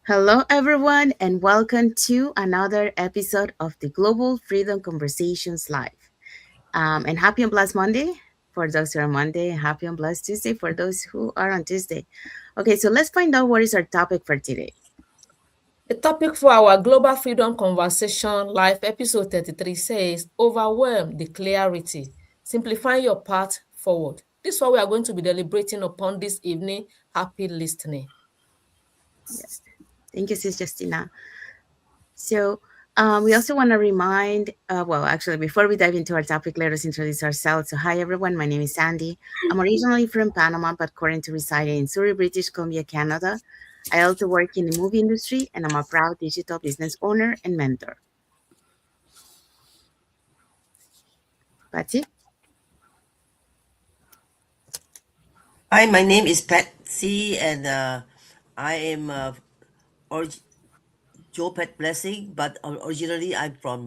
Hello, everyone, and welcome to another episode of the Global Freedom Conversations Live. And happy and blessed Monday for those who are on Monday, and happy and blessed Tuesday for those who are on Tuesday. Okay, so let's find out what is our topic for today. The topic for our Global Freedom Conversation Live episode 33 says Overwhelm the clarity, simplifying your path forward. This is what we are going to be deliberating upon this evening. Happy listening. Yes, thank you, Sis Justina. So, we also want to remind, actually, before we dive into our topic, let us introduce ourselves. So, hi, everyone. My name is Sandy. I'm originally from Panama, but currently residing in Surrey, British Columbia, Canada. I also work in the movie industry, and I'm a proud digital business owner and mentor. Patsy? Hi, my name is Patsy, and I am orig- Joe Pet Blessing, but originally I'm from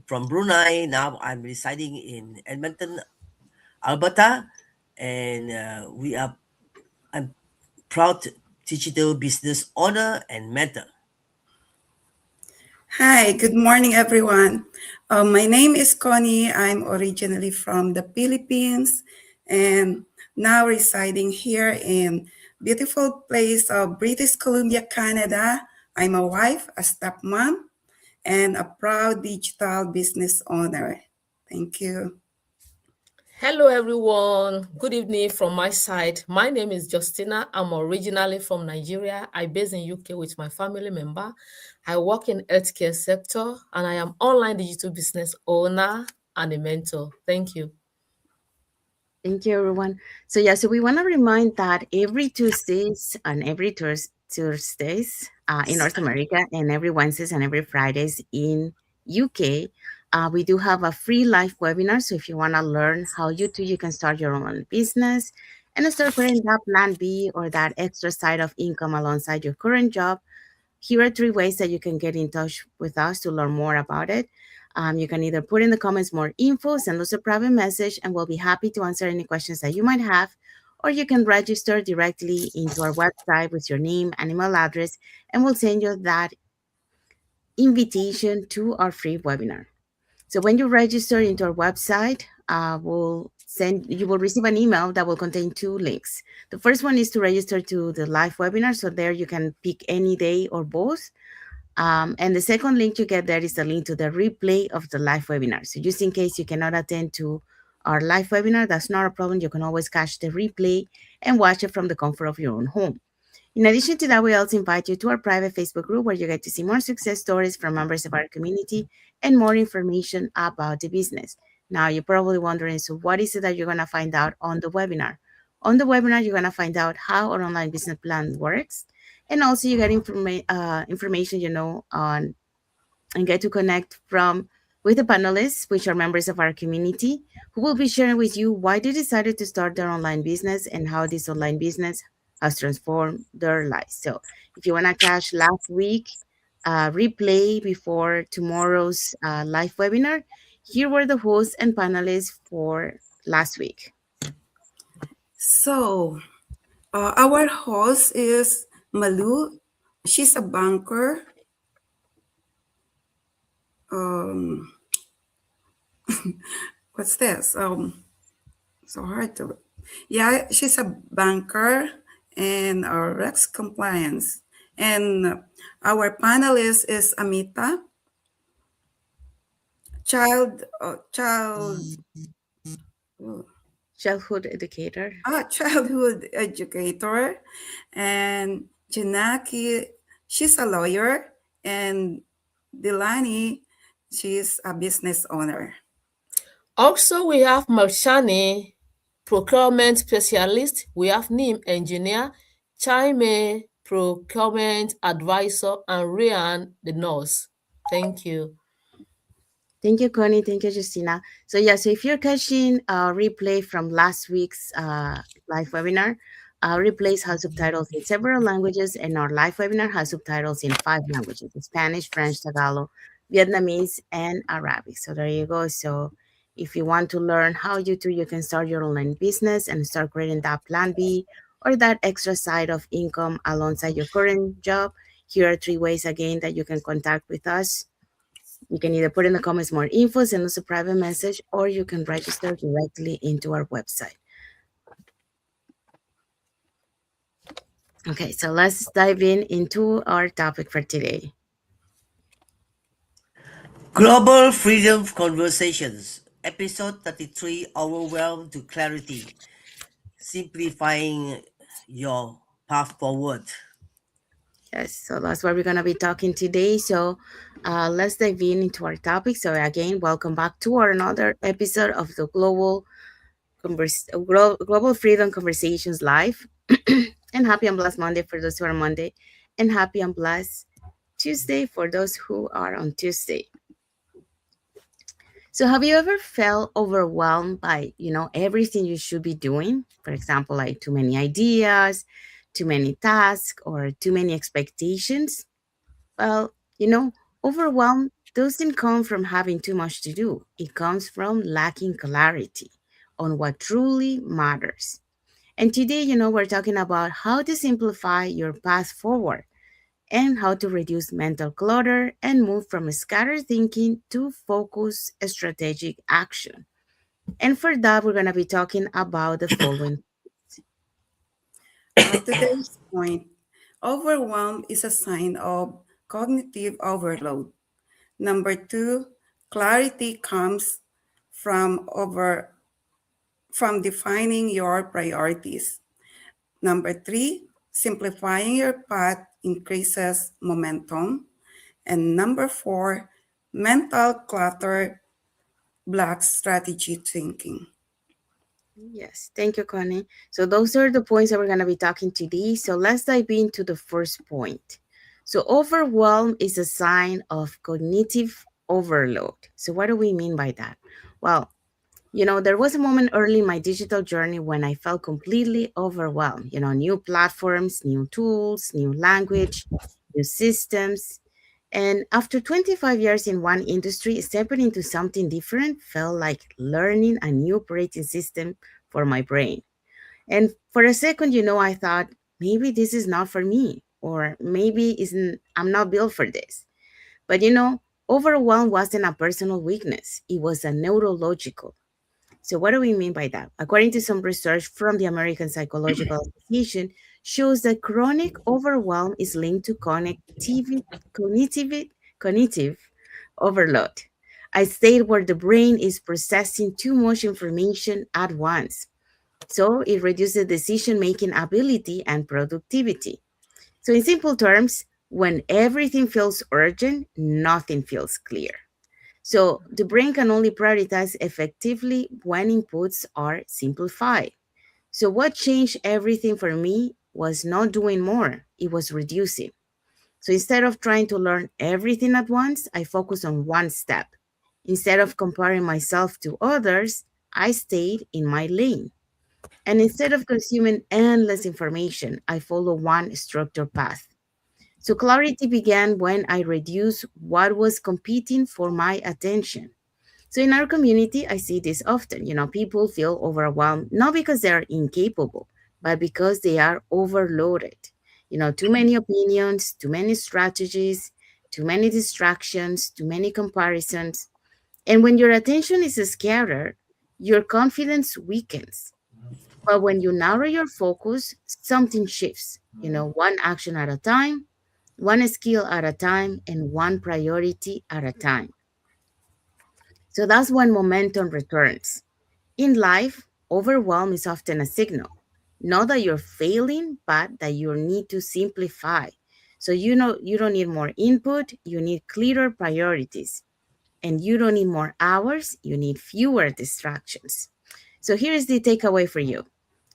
Brunei. Now I'm residing in Edmonton, Alberta, and we are. I'm proud digital business owner and mentor. Hi, good morning, everyone. My name is Connie. I'm originally from the Philippines and now residing here in beautiful place of British Columbia, Canada. I'm a wife, a stepmom, and a proud digital business owner. Thank you. Hello, everyone. Good evening from my side. My name is Justina. I'm originally from Nigeria. I based in UK with my family member. I work in healthcare sector and I am online digital business owner and a mentor. Thank you. Thank you, everyone. So we want to remind that every Tuesdays and every Thursdays in North America, and every Wednesdays and every Fridays in UK, we do have a free live webinar. So if you want to learn how you can start your own business and start creating that plan B or that extra side of income alongside your current job, here are three ways that you can get in touch with us to learn more about it. You can either put in the comments more info, send us a private message, and we'll be happy to answer any questions that you might have. Or you can register directly into our website with your name and email address, and we'll send you that invitation to our free webinar. So when you register into our website, you will receive an email that will contain two links. The first one is to register to the live webinar. So there you can pick any day or both. And the second link you get there is a link to the replay of the live webinar. So just in case you cannot attend to our live webinar, that's not a problem. You can always catch the replay and watch it from the comfort of your own home. In addition to that, we also invite you to our private Facebook group where you get to see more success stories from members of our community and more information about the business. Now, you're probably wondering, so what is it that you're going to find out on the webinar? On the webinar, you're going to find out how an online business plan works. And also you get information, on and get to connect from with the panelists, which are members of our community, who will be sharing with you why they decided to start their online business and how this online business has transformed their lives. So, if you want to catch last week replay before tomorrow's live webinar, here were the hosts and panelists for last week. So, our host is Malu. She's a banker. Um, what's this? So hard to. Yeah, she's a banker and our Rex compliance. And our panelist is Amita, child, oh, Childhood educator. childhood educator, and Janaki, she's a lawyer, and Delani, she's a business owner. Also, we have Marshani, procurement specialist. We have Nim, engineer. Chaime, procurement advisor. And Rian, the nurse. Thank you. Thank you, Connie. Thank you, Justina. So if you're catching a replay from last week's live webinar, our replays have subtitles in several languages, and our live webinar has subtitles in 5 languages: Spanish, French, Tagalog, Vietnamese, and Arabic. So there you go. So if you want to learn how you can start your online business and start creating that plan B or that extra side of income alongside your current job, Here are three ways again that you can contact with us. You can either put in the comments more info, send us a private message, or you can register directly into our website. Okay, so let's dive in into our topic for today. Global Freedom Conversations, Episode 33, Overwhelm to Clarity, Simplifying Your Path Forward. Yes, so that's what we're going to be talking today. So let's dive in into our topic. So again, welcome back to our another episode of the Global Freedom Conversations Live. And happy and blessed Monday for those who are on Monday, and happy and blessed Tuesday for those who are on Tuesday. So have you ever felt overwhelmed by, everything you should be doing? For example, like too many ideas, too many tasks, or too many expectations? Well, overwhelm doesn't come from having too much to do. It comes from lacking clarity on what truly matters. And today, we're talking about how to simplify your path forward and how to reduce mental clutter and move from scattered thinking to focused strategic action. And for that, we're going to be talking about the following. Today's point, overwhelm is a sign of cognitive overload. Number two, clarity comes from from defining your priorities. Number three, simplifying your path increases momentum. And number four, mental clutter blocks strategy thinking. Yes, thank you, Connie. So those are the points that we're going to be talking today. So let's dive into the first point. So overwhelm is a sign of cognitive overload. So what do we mean by that? Well, there was a moment early in my digital journey when I felt completely overwhelmed. New platforms, new tools, new language, new systems. And after 25 years in one industry, stepping into something different felt like learning a new operating system for my brain. And for a second, I thought maybe this is not for me, or maybe isn't I'm not built for this. But overwhelm wasn't a personal weakness; it was a neurological. So what do we mean by that? According to some research from the American Psychological Association, shows that chronic overwhelm is linked to cognitive, cognitive overload, a state where the brain is processing too much information at once. So it reduces decision-making ability and productivity. So in simple terms, when everything feels urgent, nothing feels clear. So the brain can only prioritize effectively when inputs are simplified. So what changed everything for me was not doing more, it was reducing. So instead of trying to learn everything at once, I focused on one step. Instead of comparing myself to others, I stayed in my lane. And instead of consuming endless information, I follow one structured path. So clarity began when I reduced what was competing for my attention. So in our community, I see this often. People feel overwhelmed not because they are incapable, but because they are overloaded. Too many opinions, too many strategies, too many distractions, too many comparisons. And when your attention is scattered, your confidence weakens. But when you narrow your focus, something shifts, one action at a time, one skill at a time, and one priority at a time. So that's when momentum returns. In life, overwhelm is often a signal, not that you're failing, but that you need to simplify. So you don't need more input, you need clearer priorities. And you don't need more hours, you need fewer distractions. So here is the takeaway for you.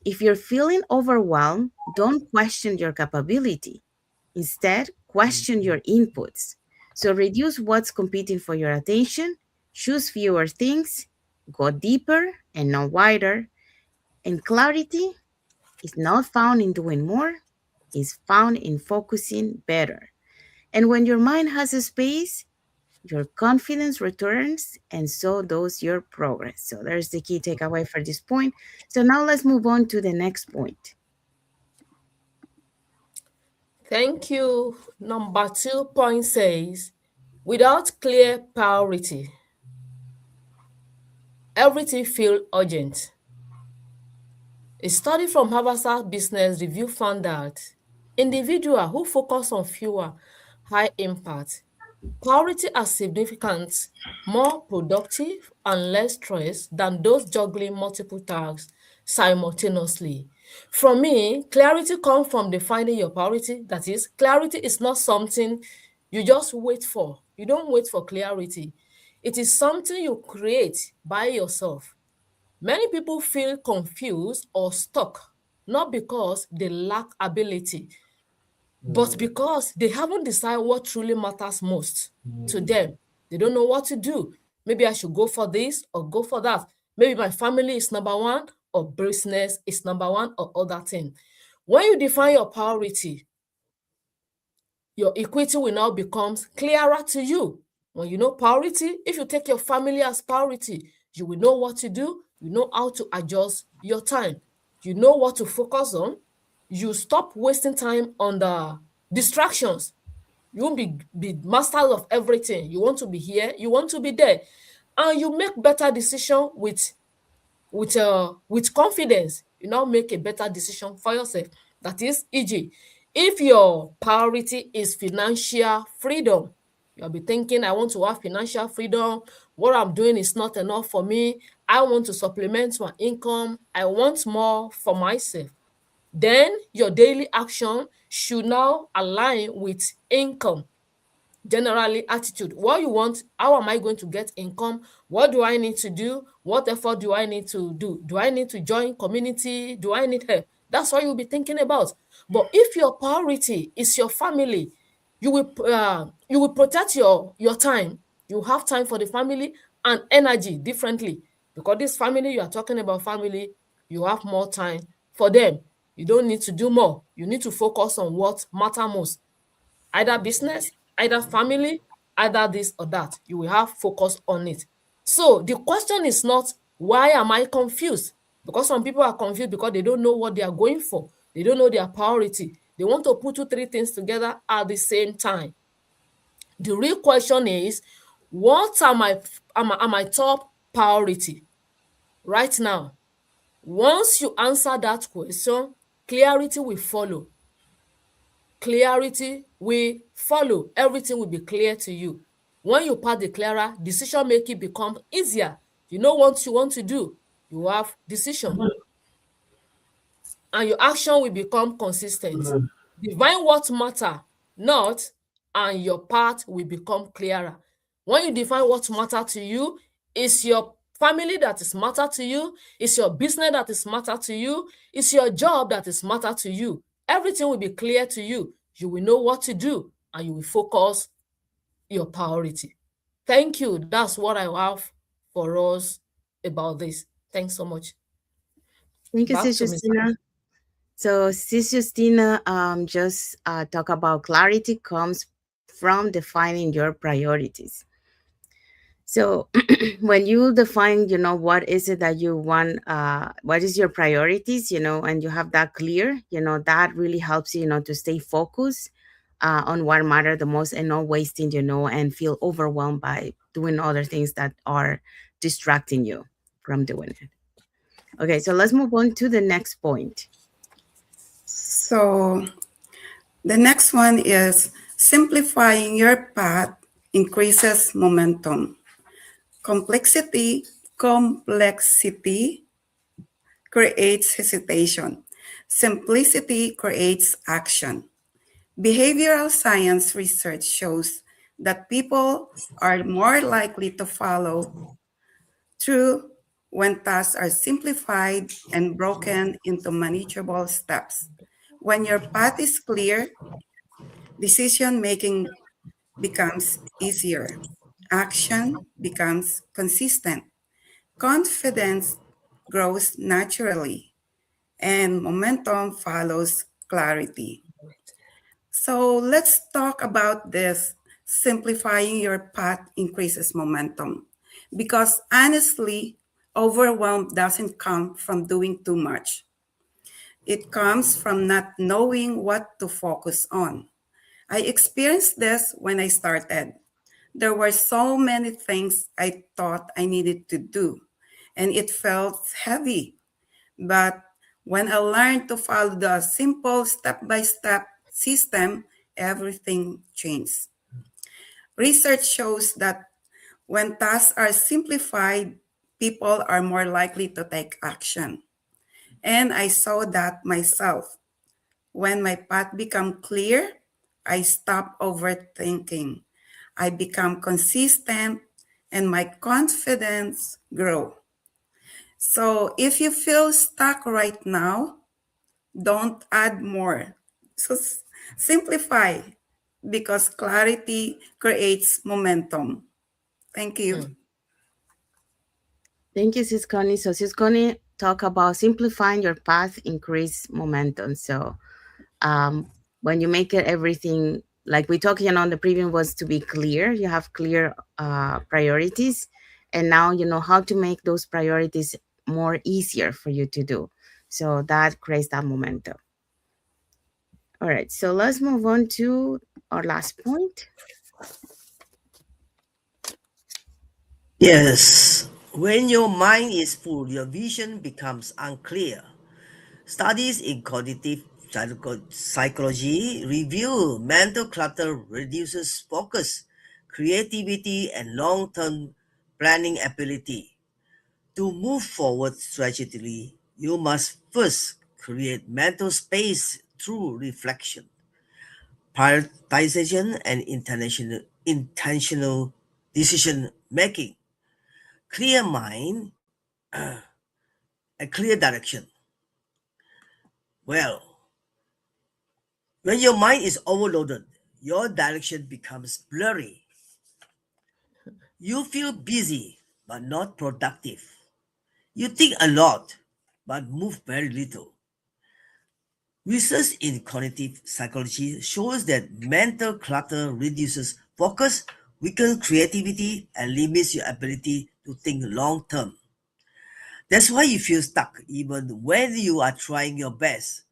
If you're feeling overwhelmed, don't question your capability. Instead, question your inputs. So reduce what's competing for your attention, choose fewer things, go deeper and not wider. And clarity is not found in doing more, it's found in focusing better. And when your mind has a space, your confidence returns, and so does your progress. So there's the key takeaway for this point. So now let's move on to the next point. Thank you. Number 2 point says, without clear priority, everything feels urgent. A study from Harvard Business Review found that individuals who focus on fewer high impact priority are significant, more productive, and less stressed than those juggling multiple tasks simultaneously. For me, clarity comes from defining your priority. That is, clarity is not something you just wait for. You don't wait for clarity. It is something you create by yourself. Many people feel confused or stuck, not because they lack ability, but because they haven't decided what truly matters most to them. They don't know what to do. Maybe I should go for this or go for that. Maybe my family is number one or business is number one or other thing. When you define your priority, your equity will now becomes clearer to you. When you know priority, if you take your family as priority, you will know what to do, you know how to adjust your time, you know what to focus on, you stop wasting time on the distractions. You won't be masters of everything. You want to be here, you want to be there, and you make better decision with confidence. You now make a better decision for yourself. That is, e.g., if your priority is financial freedom, you'll be thinking, I want to have financial freedom. What I'm doing is not enough for me. I want to supplement my income. I want more for myself. Then your daily action should now align with income. Generally, attitude, what you want, how am I going to get income, what do I need to do, what effort do I need to do I need to join community, do I need help? That's what you'll be thinking about. But if your priority is your family, you will protect your time. You have time for the family and energy differently, because this family, you are talking about family, you have more time for them. You don't need to do more, you need to focus on what matter most. Either business, either family, either this or that. You will have focus on it. So the question is not, why am I confused? Because some people are confused because they don't know what they are going for. They don't know their priority. They want to put two, three things together at the same time. The real question is, what are my top priority right now? Once you answer that question, clarity will follow. Clarity will follow. Everything will be clear to you. When you pass the clearer, decision making becomes easier. You know what you want to do. You have decision, and your action will become consistent. Define what matter not, and your path will become clearer. When you define what matter to you, is your family that is matter to you, is your business that is matter to you, is your job that is matter to you. Everything will be clear to you. You will know what to do, and you will focus your priority. Thank you. That's what I have for us about this. Thanks so much. Thank you, Back Sis to Ms. Justina. So, Sis Justina just talk about clarity comes from defining your priorities. So, when you define, what is it that you want, what is your priorities, and you have that clear, that really helps you, to stay focused on what matter the most and not wasting, and feel overwhelmed by doing other things that are distracting you from doing it. Okay, so let's move on to the next point. So the next one is simplifying your path increases momentum. Complexity creates hesitation. Simplicity creates action. Behavioral science research shows that people are more likely to follow through when tasks are simplified and broken into manageable steps. When your path is clear, decision making becomes easier, action becomes consistent, confidence grows naturally, and momentum follows clarity. So let's talk about this. Simplifying your path increases momentum. Because honestly, overwhelm doesn't come from doing too much. It comes from not knowing what to focus on. I experienced this when I started. There were so many things I thought I needed to do, and it felt heavy. But when I learned to follow the simple step by step system, everything changed. Research shows that when tasks are simplified, people are more likely to take action. And I saw that myself. When my path became clear, I stopped overthinking. I become consistent and my confidence grow. So if you feel stuck right now, don't add more. So simplify because clarity creates momentum. Thank you. Hmm. Thank you, Sis Connie. So Sis Connie talk about simplifying your path, increase momentum. So um, when you make it everything like we talking on the previous was to be clear, you have clear priorities, and now you know how to make those priorities more easier for you to do. So that creates that momentum. All right, so let's move on to our last point. Yes, when your mind is full, your vision becomes unclear. Studies in cognitive psychology reveal mental clutter reduces focus, creativity, and long term planning ability. To move forward strategically, you must first create mental space through reflection, prioritization, and intentional decision making. Clear mind, a clear direction. Well, when your mind is overloaded, your direction becomes blurry. You feel busy but not productive. You think a lot but move very little. Research in cognitive psychology shows that mental clutter reduces focus, weakens creativity, and limits your ability to think long term. That's why you feel stuck even when you are trying your best.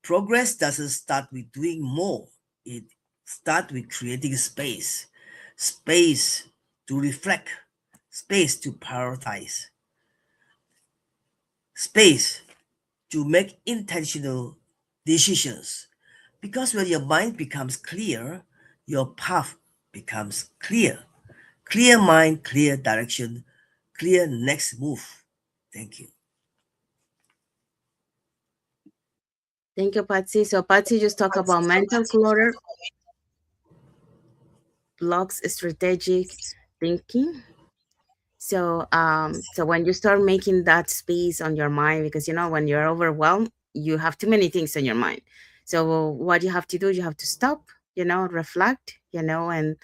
Progress doesn't start with doing more, it starts with creating space. Space to reflect, space to prioritize, space to make intentional decisions. Because when your mind becomes clear, your path becomes clear. Clear mind, clear direction, clear next move. Thank you. Thank you, Patsy. So Patsy just talk about mental clutter blocks strategic thinking. So when you start making that space on your mind, because you know when you're overwhelmed, you have too many things on your mind. So what you have to do, you have to stop, reflect, and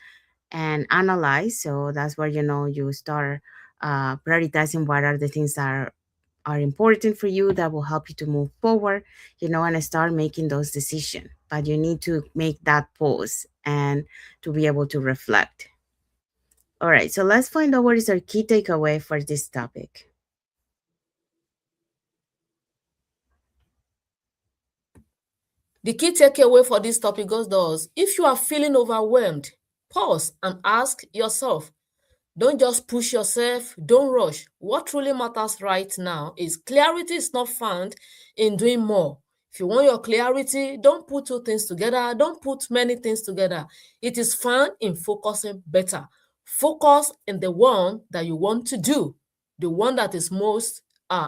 analyze. So that's where you start prioritizing what are the things that are important for you that will help you to move forward, and start making those decisions. But you need to make that pause and to be able to reflect. All right, so let's find out what is our key takeaway for this topic. The key takeaway for this topic goes thus: if you are feeling overwhelmed, pause and ask yourself. Don't just push yourself, don't rush. What truly matters right now is clarity is not found in doing more. If you want your clarity, don't put two things together, don't put many things together. It is found in focusing better. Focus in the one that you want to do, the one that is most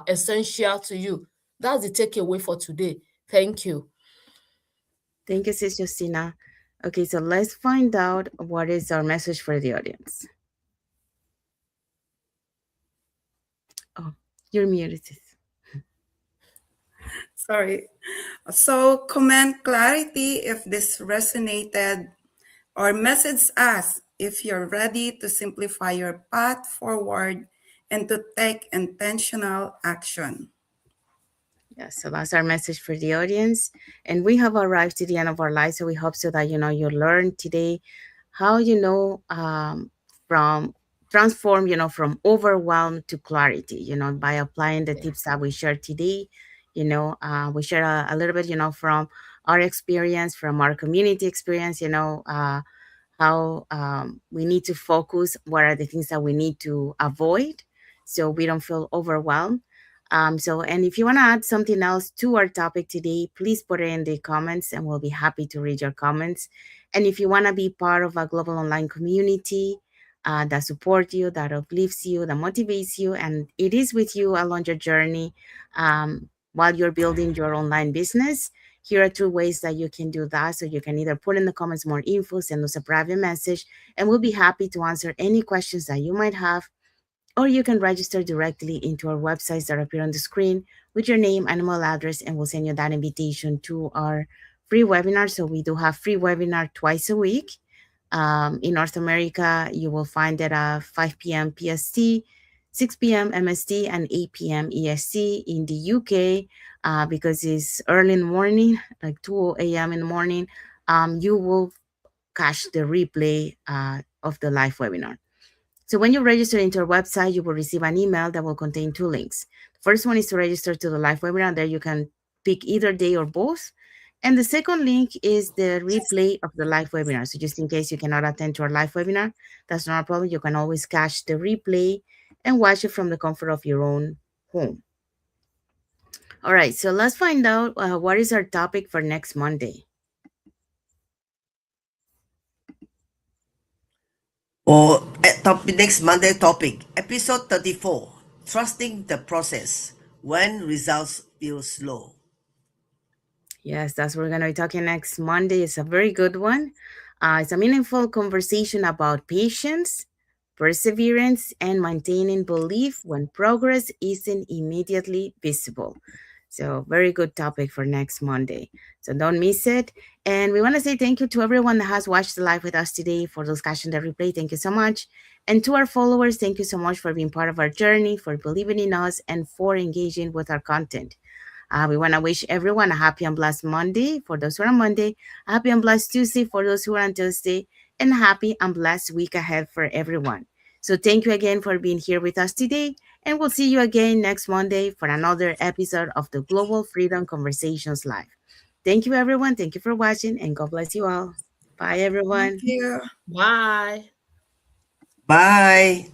essential to you. That's the takeaway for today. Thank you. Thank you, Sis Justina. Okay, so let's find out what is our message for the audience. Oh, you're muted, sis. Sorry. So comment clarity if this resonated or message us if you're ready to simplify your path forward and to take intentional action. Yeah, so that's our message for the audience. And we have arrived to the end of our life. So we hope so that you learn today how from transform from overwhelm to clarity, by applying the tips that we shared today. We share a little bit, from our experience, from our community experience, how we need to focus, what are the things that we need to avoid so we don't feel overwhelmed. And if you want to add something else to our topic today, please put it in the comments and we'll be happy to read your comments. And if you want to be part of a global online community that supports you, that uplifts you, that motivates you, and it is with you along your journey um, while you're building your online business, here are two ways that you can do that. So you can either put in the comments more info, send us a private message, and we'll be happy to answer any questions that you might have. Or you can register directly into our websites that appear on the screen with your name and email address, and we'll send you that invitation to our free webinar. So we do have free webinar twice a week. In North America, you will find it at 5 p.m. PST, 6 p.m. MST, and 8 p.m. EST. In the UK, because it's early in the morning, like 2 a.m. in the morning, you will catch the replay of the live webinar. So when you register into our website, you will receive an email that will contain two links. The first one is to register to the live webinar. There you can pick either day or both. And the second link is the replay of the live webinar. So just in case you cannot attend to our live webinar, that's not a problem. You can always catch the replay and watch it from the comfort of your own home. All right, so let's find out what is our topic for next Monday. Or next Monday topic, episode 34, trusting the process when results feel slow. Yes, that's what we're going to be talking next Monday. It's a very good one. It's a meaningful conversation about patience, perseverance, and maintaining belief when progress isn't immediately visible. So, very good topic for next Monday. So, don't miss it. And we want to say thank you to everyone that has watched the live with us today. For those catching the replay, thank you so much. And to our followers, thank you so much for being part of our journey, for believing in us, and for engaging with our content. We want to wish everyone a happy and blessed Monday for those who are on Monday, a happy and blessed Tuesday for those who are on Tuesday, and a happy and blessed week ahead for everyone. So thank you again for being here with us today, and we'll see you again next Monday for another episode of the Global Freedom Conversations Live. Thank you, everyone. Thank you for watching, and God bless you all. Bye, Thank everyone. you. Bye. Bye.